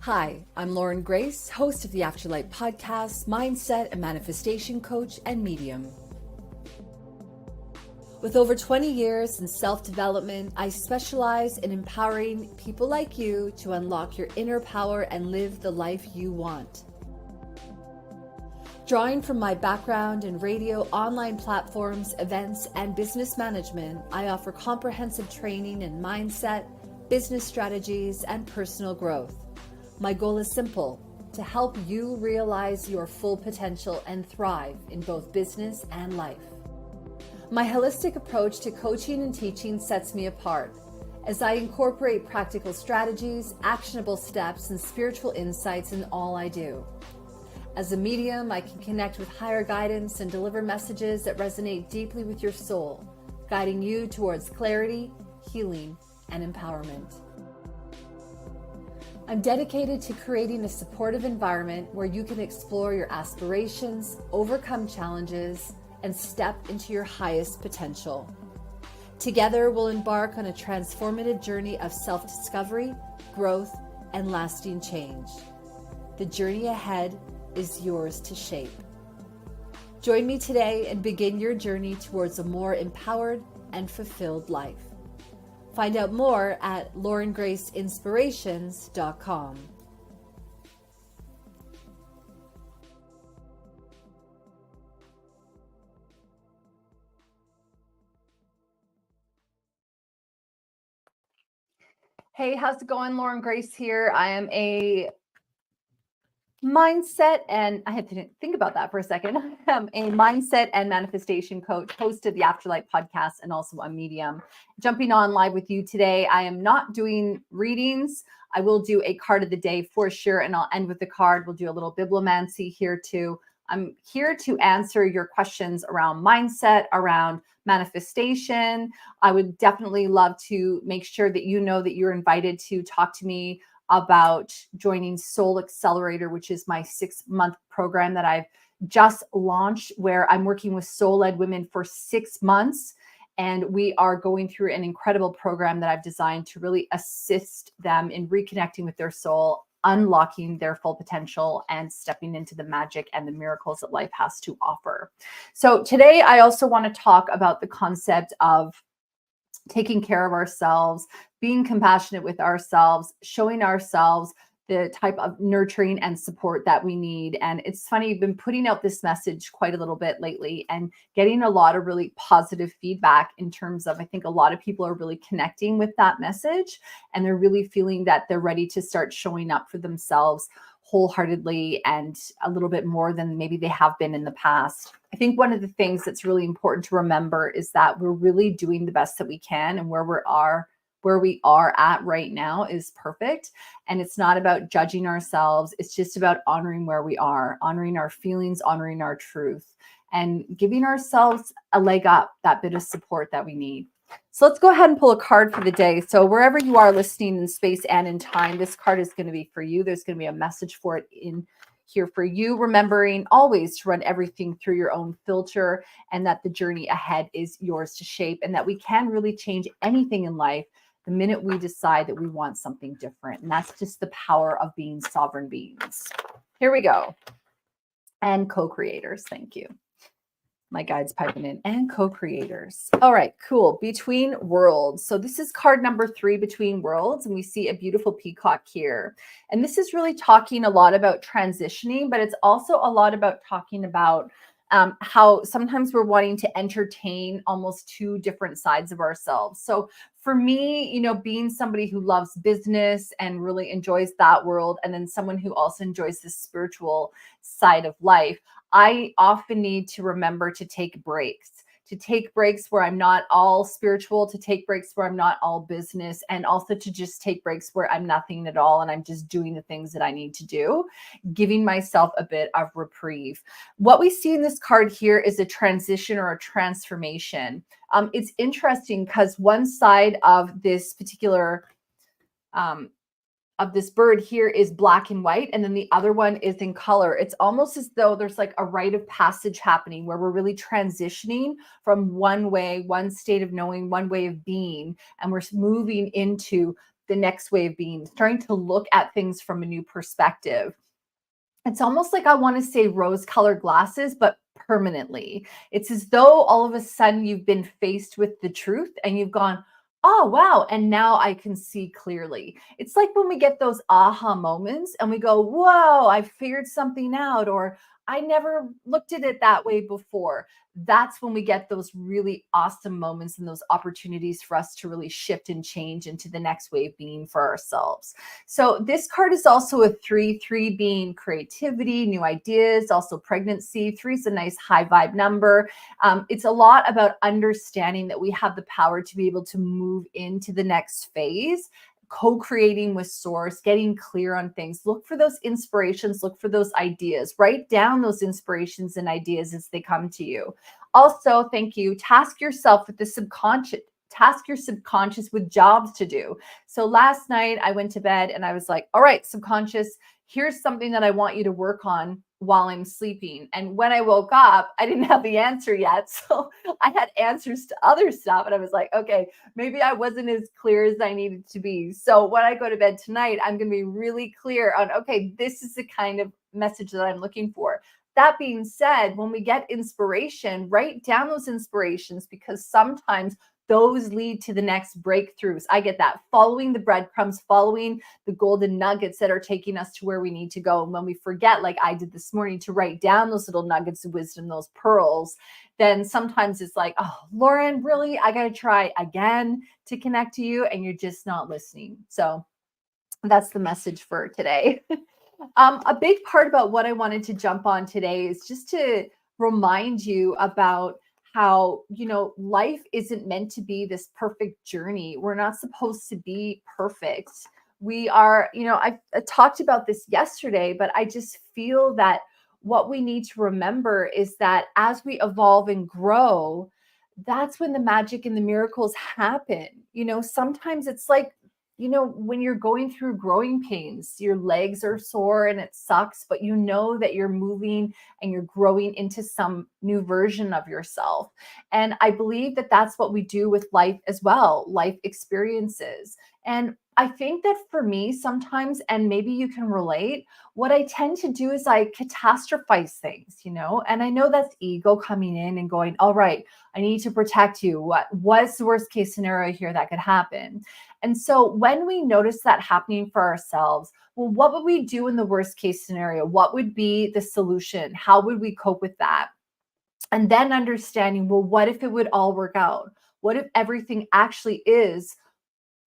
Hi, I'm Lauren Grace, host of the Afterlight Podcast, mindset and manifestation coach and medium. With over 20 years in self-development, I specialize in empowering people like you to unlock your inner power and live the life you want. Drawing from my background in radio, online platforms, events, and business management, I offer comprehensive training in mindset, business strategies, and personal growth. My goal is simple: to help you realize your full potential and thrive in both business and life. My holistic approach to coaching and teaching sets me apart, as I incorporate practical strategies, actionable steps, and spiritual insights in all I do. As a medium, I can connect with higher guidance and deliver messages that resonate deeply with your soul, guiding you towards clarity, healing, and empowerment. I'm dedicated to creating a supportive environment where you can explore your aspirations, overcome challenges, and step into your highest potential. Together, we'll embark on a transformative journey of self-discovery, growth, and lasting change. The journey ahead is yours to shape. Join me today and begin your journey towards a more empowered and fulfilled life. Find out more at laurengraceinspirations.com. Hey, how's it going? Lauren Grace here. I am a mindset, and I had to think about that for a second. I'm a mindset and manifestation coach, host of the Afterlight Podcast, and also a medium. Jumping on live with you today. I am not doing readings. I will do a card of the day for sure, and I'll end with the card. We'll do a little bibliomancy here too. I'm here to answer your questions around mindset, around manifestation. I would definitely love to make sure that you know that you're invited to talk to me about joining Soul Accelerator, which is my 6-month program that I've just launched, where I'm working with soul-led women for 6 months. And we are going through an incredible program that I've designed to really assist them in reconnecting with their soul, unlocking their full potential, and stepping into the magic and the miracles that life has to offer. So today, I also want to talk about the concept of taking care of ourselves, being compassionate with ourselves, showing ourselves the type of nurturing and support that we need. And it's funny, I've been putting out this message quite a little bit lately and getting a lot of really positive feedback in terms of, I think a lot of people are really connecting with that message, and they're really feeling that they're ready to start showing up for themselves wholeheartedly and a little bit more than maybe they have been in the past. I think one of the things that's really important to remember is that we're really doing the best that we can, and where we are at right now is perfect. And it's not about judging ourselves. It's just about honoring where we are, honoring our feelings, honoring our truth, and giving ourselves a leg up, that bit of support that we need. So let's go ahead and pull a card for the day. So wherever you are listening in space and in time, this card is going to be for you. There's going to be a message for it in here for you, remembering always to run everything through your own filter, and that the journey ahead is yours to shape, and that we can really change anything in life the minute we decide that we want something different. And that's just the power of being sovereign beings. Here we go. And co-creators. Thank you. My guide's piping in. And co-creators. All right, cool. Between worlds. So this is card number 3, between worlds. And we see a beautiful peacock here. And this is really talking a lot about transitioning, but it's also a lot about talking about how sometimes we're wanting to entertain almost 2 different sides of ourselves. So for me, being somebody who loves business and really enjoys that world, and then someone who also enjoys the spiritual side of life, I often need to remember to take breaks where I'm not all spiritual, to take breaks where I'm not all business, and also to just take breaks where I'm nothing at all and I'm just doing the things that I need to do, giving myself a bit of reprieve. What we see in this card here is a transition or a transformation. It's interesting because one side of this particular of this bird here is black and white, and then the other one is in color. It's almost as though there's like a rite of passage happening where we're really transitioning from one way, one state of knowing, one way of being, and we're moving into the next way of being, starting to look at things from a new perspective. It's almost like I want to say rose-colored glasses, but permanently. It's as though all of a sudden you've been faced with the truth and you've gone, oh, wow. And now I can see clearly. It's like when we get those aha moments and we go, whoa, I figured something out, or I never looked at it that way before. That's when we get those really awesome moments and those opportunities for us to really shift and change into the next way of being for ourselves. So this card is also a 3 being creativity, new ideas, also pregnancy. 3 is a nice high vibe number. It's a lot about understanding that we have the power to be able to move into the next phase, co-creating with source, getting clear on things. Look for those inspirations, look for those ideas, write down those inspirations and ideas as they come to you. Also, thank you. Task yourself with the subconscious. Task your subconscious with jobs to do. So last night I went to bed and I was like, all right, subconscious, here's something that I want you to work on while I'm sleeping. And when I woke up, I didn't have the answer yet. So I had answers to other stuff. And I was like, okay, maybe I wasn't as clear as I needed to be. So when I go to bed tonight, I'm going to be really clear on, okay, this is the kind of message that I'm looking for. That being said, when we get inspiration, write down those inspirations, because sometimes those lead to the next breakthroughs. I get that. Following the breadcrumbs, following the golden nuggets that are taking us to where we need to go. And when we forget, like I did this morning, to write down those little nuggets of wisdom, those pearls, then sometimes it's like, oh, Lauren, really? I got to try again to connect to you, and you're just not listening. So that's the message for today. A big part about what I wanted to jump on today is just to remind you about how, life isn't meant to be this perfect journey. We're not supposed to be perfect. We are, I talked about this yesterday, but I just feel that what we need to remember is that as we evolve and grow, that's when the magic and the miracles happen. Sometimes it's like, when you're going through growing pains, your legs are sore and it sucks, but you know that you're moving and you're growing into some new version of yourself. And I believe that that's what we do with life as well, life experiences. And I think that for me sometimes, and maybe you can relate, what I tend to do is I catastrophize things, and I know that's ego coming in and going, all right, I need to protect you. What's the worst case scenario here that could happen? And so when we notice that happening for ourselves, well, what would we do in the worst case scenario? What would be the solution? How would we cope with that? And then understanding, well, what if it would all work out? What if everything actually is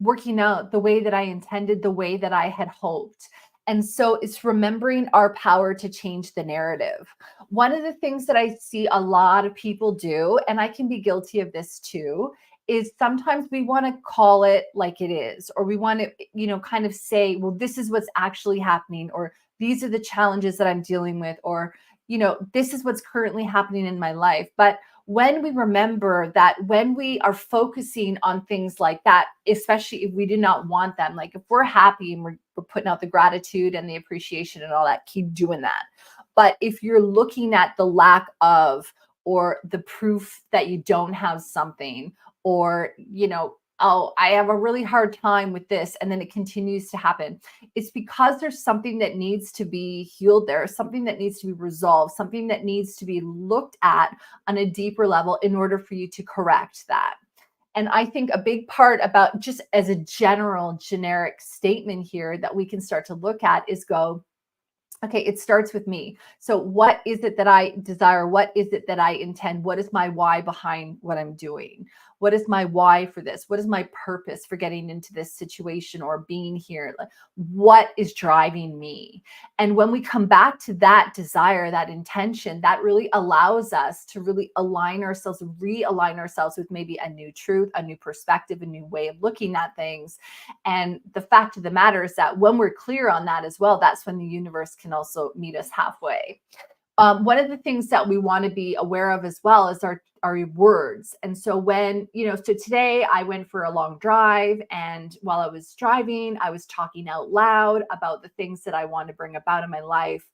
working out the way that I intended, the way that I had hoped? And so it's remembering our power to change the narrative. One of the things that I see a lot of people do, and I can be guilty of this too, is sometimes we want to call it like it is, or we want to, kind of say, well, this is what's actually happening, or these are the challenges that I'm dealing with, or, this is what's currently happening in my life. But when we remember that, when we are focusing on things like that, especially if we do not want them, like if we're happy and we're putting out the gratitude and the appreciation and all that, keep doing that. But if you're looking at the lack of, or the proof that you don't have something, or, oh, I have a really hard time with this, and then it continues to happen, it's because there's something that needs to be healed there, something that needs to be resolved, something that needs to be looked at on a deeper level in order for you to correct that. And I think a big part about, just as a generic statement here that we can start to look at, is go, okay, it starts with me. So what is it that I desire? What is it that I intend? What is my why behind what I'm doing? What is my why for this? What is my purpose for getting into this situation or being here? Like, what is driving me? And when we come back to that desire, that intention, that really allows us to really align ourselves, realign ourselves with maybe a new truth, a new perspective, a new way of looking at things. And the fact of the matter is that when we're clear on that as well, that's when the universe can also meet us halfway. One of the things that we want to be aware of as well is our words. And so when, so today I went for a long drive, and while I was driving, I was talking out loud about the things that I want to bring about in my life.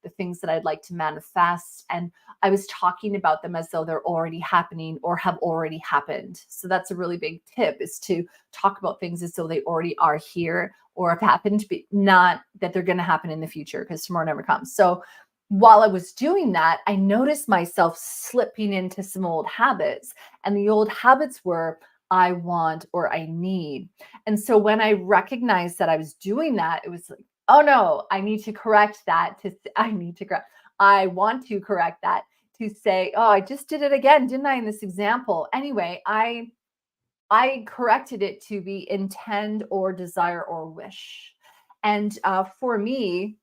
the things that I'd like to manifest. And I was talking about them as though they're already happening or have already happened. So that's a really big tip, is to talk about things as though they already are here or have happened, but not that they're going to happen in the future, because tomorrow never comes. So while I was doing that, I noticed myself slipping into some old habits. And the old habits were, I want or I need. And so when I recognized that I was doing that, it was like, oh no, I need to correct that. I want to correct that, to say, oh, I just did it again, didn't I, in this example? Anyway, I corrected it to be intend or desire or wish. And for me,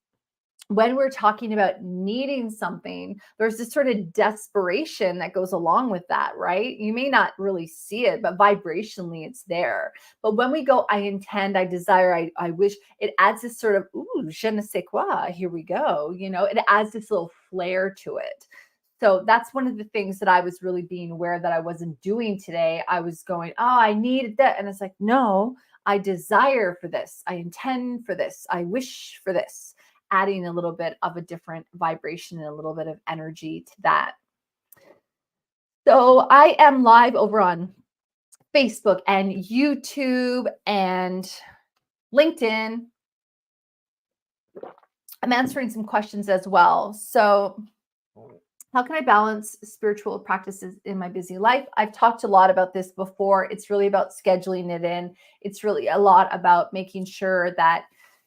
when we're talking about needing something, there's this sort of desperation that goes along with that, right? You may not really see it, but vibrationally it's there. But when we go, I intend, I desire, I wish, it adds this sort of, ooh, je ne sais quoi, here we go. It adds this little flair to it. So that's one of the things that I was really being aware that I wasn't doing today. I was going, oh, I needed that. And it's like, no, I desire for this. I intend for this. I wish for this. Adding a little bit of a different vibration and a little bit of energy to that. So I am live over on Facebook and YouTube and LinkedIn. I'm answering some questions as well. So how can I balance spiritual practices in my busy life? I've talked a lot about this before. It's really about scheduling it in. It's really a lot about making sure that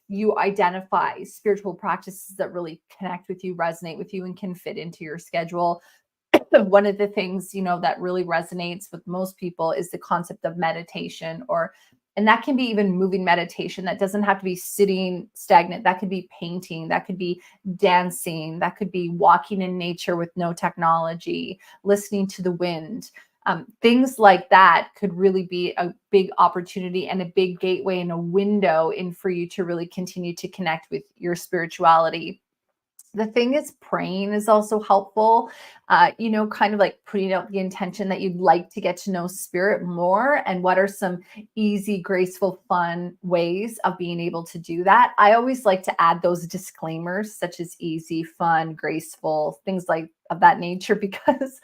you identify spiritual practices that really connect with you, resonate with you, and can fit into your schedule. One of the things, that really resonates with most people is the concept of meditation, and that can be even moving meditation. That doesn't have to be sitting stagnant. That could be painting. That could be dancing. That could be walking in nature with no technology, listening to the wind. Things like that could really be a big opportunity and a big gateway and a window in for you to really continue to connect with your spirituality. The thing is, praying is also helpful, kind of like putting out the intention that you'd like to get to know spirit more, and what are some easy, graceful, fun ways of being able to do that. I always like to add those disclaimers, such as easy, fun, graceful, things like of that nature, because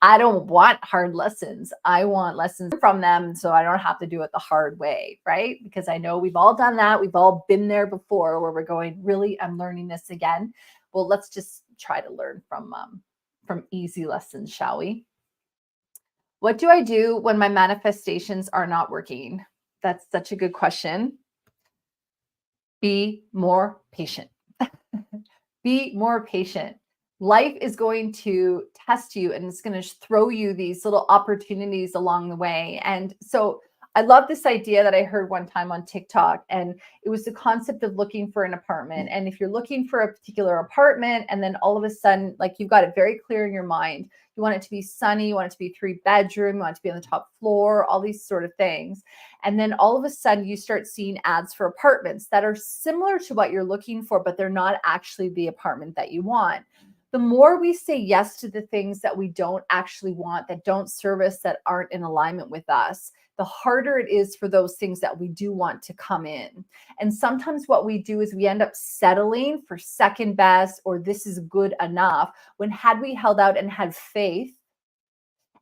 I don't want hard lessons. I want lessons from them so I don't have to do it the hard way, right? Because I know we've all done that. We've all been there before, where we're going, really, I'm learning this again. Well, let's just try to learn from easy lessons, shall we? What do I do when my manifestations are not working? That's such a good question. Be more patient. Be more patient. Life is going to test you, and it's going to throw you these little opportunities along the way. And so I love this idea that I heard one time on TikTok, and it was the concept of looking for an apartment. And if you're looking for a particular apartment, and then all of a sudden, like, you've got it very clear in your mind, you want it to be sunny, you want it to be 3-bedroom, you want it to be on the top floor, all these sort of things. And then all of a sudden you start seeing ads for apartments that are similar to what you're looking for, but they're not actually the apartment that you want. The more we say yes to the things that we don't actually want, that don't serve us, that aren't in alignment with us, the harder it is for those things that we do want to come in. And sometimes what we do is we end up settling for second best, or this is good enough, when had we held out and had faith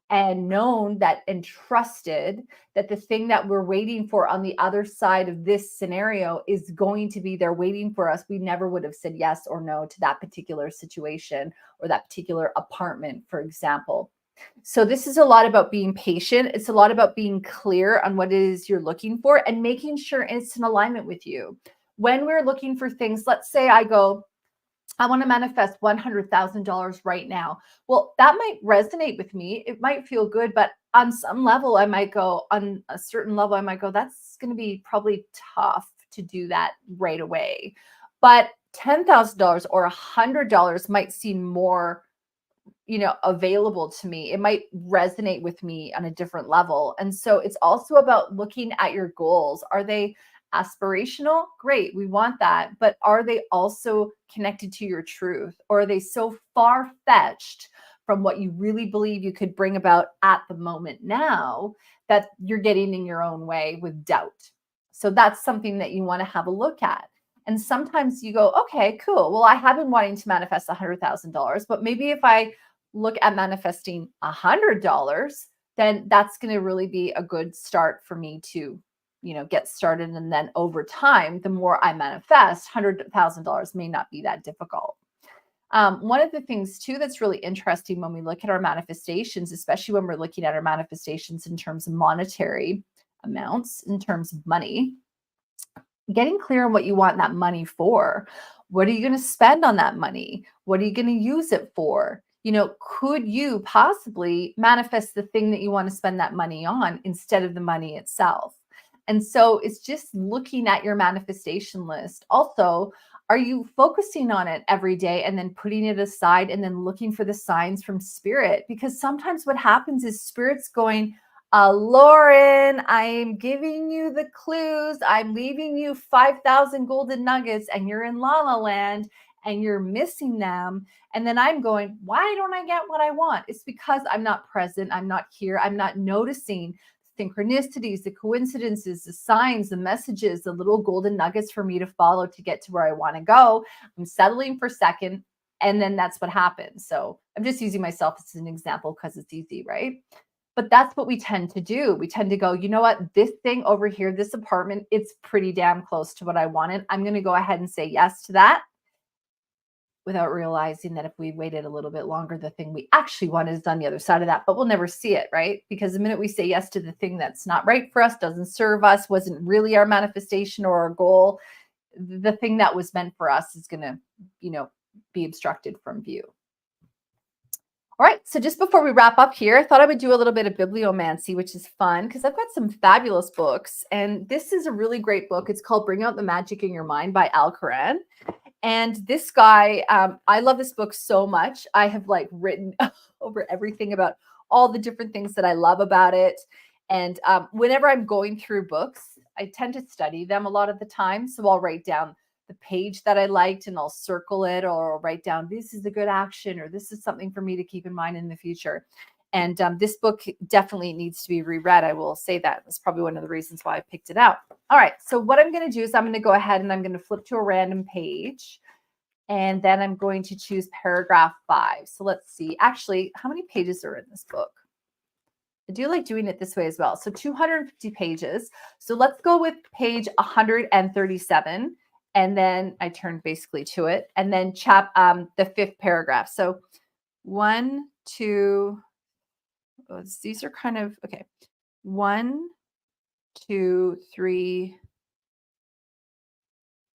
and known that and trusted that the thing that we're waiting for on the other side of this scenario is going to be there waiting for us, we never would have said yes or no to that particular situation or that particular apartment, for example. So this is a lot about being patient. It's a lot about being clear on what it is you're looking for and making sure it's in alignment with you. When we're looking for things, let's say I go, I want to manifest $100,000 right now. Well, that might resonate with me. It might feel good, but on some level, on a certain level, I might go, that's going to be probably tough to do that right away. But $10,000 or $100 might seem more, available to me. It might resonate with me on a different level. And so it's also about looking at your goals. Are they aspirational? Great, we want that. But are they also connected to your truth? Or are they so far-fetched from what you really believe you could bring about at the moment now that you're getting in your own way with doubt? So that's something that you want to have a look at. And sometimes you go, okay, cool. Well, I have been wanting to manifest $100,000, but maybe if I look at manifesting $100, then that's going to really be a good start for me to, get started. And then over time, the more I manifest, $100,000 may not be that difficult. One of the things too that's really interesting when we look at our manifestations, especially when we're looking at our manifestations in terms of monetary amounts, in terms of money, getting clear on what you want that money for. What are you going to spend on that money? What are you going to use it for? Could you possibly manifest the thing that you want to spend that money on instead of the money itself? And so it's just looking at your manifestation list. Also, are you focusing on it every day and then putting it aside and then looking for the signs from spirit? Because sometimes what happens is spirit's going, Lauren, I'm giving you the clues. I'm leaving you 5,000 golden nuggets and you're in La La Land and you're missing them. And then I'm going, why don't I get what I want? It's because I'm not present. I'm not here. I'm not noticing synchronicities, the coincidences, the signs, the messages, the little golden nuggets for me to follow to get to where I want to go. I'm settling for second. And then that's what happens. So I'm just using myself as an example because it's easy, right? But that's what we tend to do. We tend to go, you know what, this thing over here, this apartment, it's pretty damn close to what I wanted. I'm going to go ahead and say yes to that, without realizing that if we waited a little bit longer, the thing we actually wanted is on the other side of that, but we'll never see it, right? Because the minute we say yes to the thing that's not right for us, doesn't serve us, wasn't really our manifestation or our goal, the thing that was meant for us is going to, be obstructed from view. All right, so just before we wrap up here, I thought I would do a little bit of bibliomancy, which is fun because I've got some fabulous books. And this is a really great book. It's called Bring Out the Magic in Your Mind by Al Quran. And this guy, I love this book so much. I have written over everything about all the different things that I love about it. And whenever I'm going through books, I tend to study them a lot of the time. So I'll write down the page that I liked and I'll circle it, or I'll write down, this is a good action, or this is something for me to keep in mind in the future. And this book definitely needs to be reread. I will say that. That's probably one of the reasons why I picked it out. All right. So what I'm going to do is I'm going to go ahead and I'm going to flip to a random page. And then I'm going to choose paragraph 5. So let's see. Actually, how many pages are in this book? I do like doing it this way as well. So 250 pages. So let's go with page 137. And then I turn basically to it. And then the 5th paragraph. So 1, 2, these are kind of, okay. 1, 2, 3,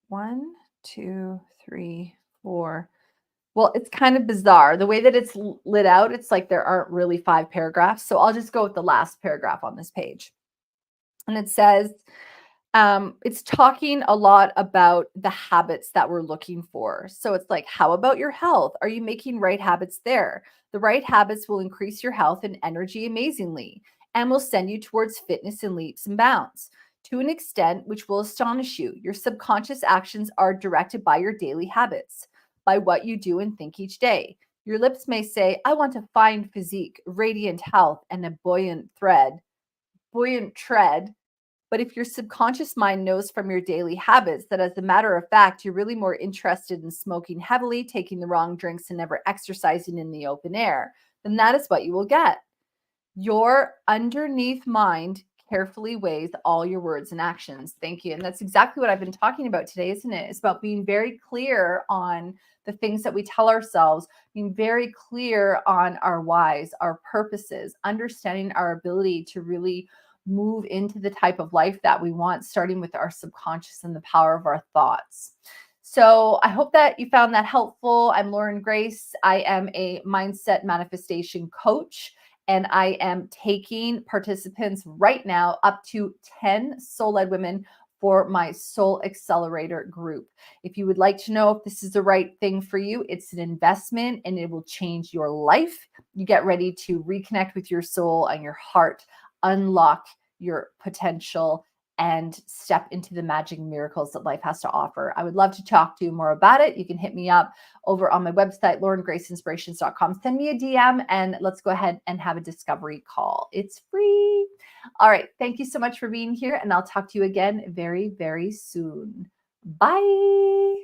1, 2, 3, 4. Well, it's kind of bizarre. The way that it's lit out, it's like there aren't really 5 paragraphs. So I'll just go with the last paragraph on this page. And it says, it's talking a lot about the habits that we're looking for. So it's like, how about your health? Are you making right habits there? The right habits will increase your health and energy amazingly and will send you towards fitness in leaps and bounds. To an extent which will astonish you, your subconscious actions are directed by your daily habits, by what you do and think each day. Your lips may say, I want a fine physique, radiant health, and a buoyant tread. But if your subconscious mind knows from your daily habits that as a matter of fact, you're really more interested in smoking heavily, taking the wrong drinks, and never exercising in the open air, then that is what you will get. Your underneath mind carefully weighs all your words and actions. Thank you. And that's exactly what I've been talking about today, isn't it? It's about being very clear on the things that we tell ourselves, being very clear on our whys, our purposes, understanding our ability to really move into the type of life that we want, starting with our subconscious and the power of our thoughts. So I hope that you found that helpful. I'm Lauren Grace. I am a mindset manifestation coach, and I am taking participants right now, up to 10 soul-led women, for my Soul Accelerator group. If you would like to know if this is the right thing for you, it's an investment and it will change your life. You get ready to reconnect with your soul and your heart, unlock your potential, and step into the magic and miracles that life has to offer. I would love to talk to you more about it. You can hit me up over on my website, laurengraceinspirations.com. Send me a DM and let's go ahead and have a discovery call. It's free. All right. Thank you so much for being here, and I'll talk to you again very, very soon. Bye.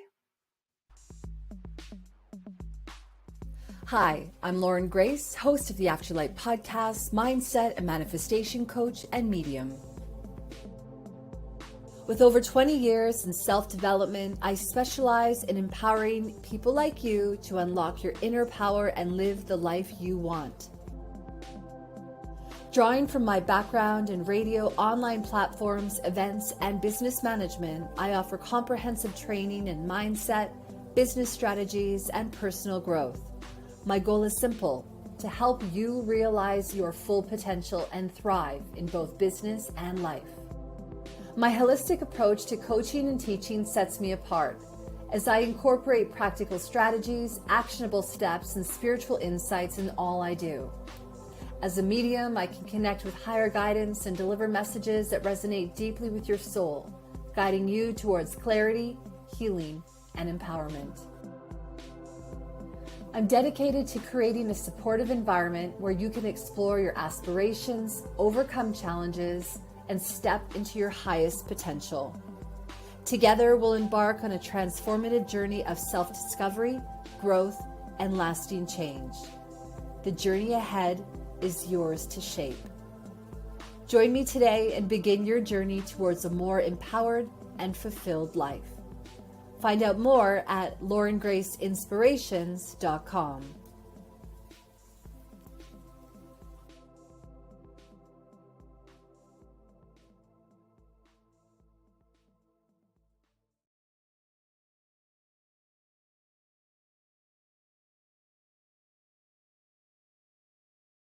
Hi, I'm Lauren Grace, host of the Afterlight Podcast, mindset and manifestation coach and medium. With over 20 years in self-development, I specialize in empowering people like you to unlock your inner power and live the life you want. Drawing from my background in radio, online platforms, events, and business management, I offer comprehensive training in mindset, business strategies, and personal growth. My goal is simple: to help you realize your full potential and thrive in both business and life. My holistic approach to coaching and teaching sets me apart, as I incorporate practical strategies, actionable steps, and spiritual insights in all I do. As a medium, I can connect with higher guidance and deliver messages that resonate deeply with your soul, guiding you towards clarity, healing, and empowerment. I'm dedicated to creating a supportive environment where you can explore your aspirations, overcome challenges, and step into your highest potential. Together, we'll embark on a transformative journey of self-discovery, growth, and lasting change. The journey ahead is yours to shape. Join me today and begin your journey towards a more empowered and fulfilled life. Find out more at laurengraceinspirations.com.